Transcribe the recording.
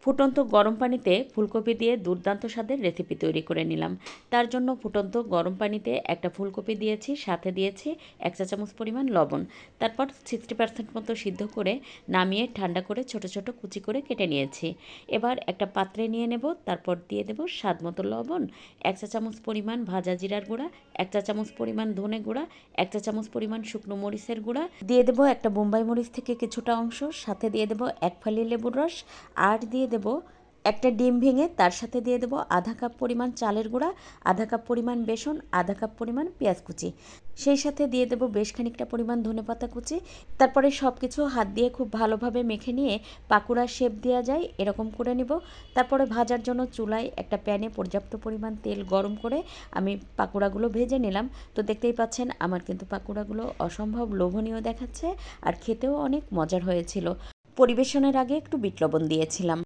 ফুটন্ত গরম পানিতে ফুলকপি দিয়ে দুর্দান্ত স্বাদের রেসিপি তৈরি করে নিলাম। তার জন্য ফুটন্ত গরম পানিতে একটা ফুলকপি দিয়েছি, সাথে দিয়েছি 1 চা চামচ পরিমাণ লবণ। তারপর 60% মতো সিদ্ধ করে নামিয়ে ঠান্ডা করে ছোট ছোট কুচি করে কেটে নিয়েছি। এবার একটা পাত্রে নিয়ে নেব, তারপর দিয়ে দেব স্বাদ মতো লবণ, 1 চা চামচ পরিমাণ ভাজা জিরার গুঁড়া, 1 চা চামচ পরিমাণ ধনে গুঁড়া, 1 চা চামচ পরিমাণ শুকনো মরিচের গুঁড়া, দিয়ে দেব একটা বোম্বাই মরিচ থেকে কিছুটা অংশ, সাথে দিয়ে দেব 1 ফালি লেবুর রস, আর দিয়ে দেব একটা ডিম ভেঙে তার সাথে দিয়ে দেব আধা কাপ পরিমাণ চালের গুঁড়া, আধা কাপ পরিমাণ বেসন, আধা কাপ পরিমাণ পেঁয়াজ কুচি, সেই সাথে দিয়ে দেব বেশ খানিকটা পরিমাণ ধনেপাতা কুচি। তারপরে সব কিছু হাত দিয়ে খুব ভালোভাবে মেখে নিয়ে পাকোড়ার শেপ দেওয়া যায় এরকম করে নিব। তারপরে ভাজার জন্য চুলায় একটা প্যানে পর্যাপ্ত পরিমাণ তেল গরম করে আমি পাকোড়াগুলো ভেজে নিলাম। তো দেখতেই পাচ্ছেন আমার কিন্তু পাকোড়াগুলো অসম্ভব লোভনীয় দেখাচ্ছে আর খেতেও অনেক মজার হয়েছিল। পরিবেশনের আগে একটু বিট লবণ দিয়েছিলাম।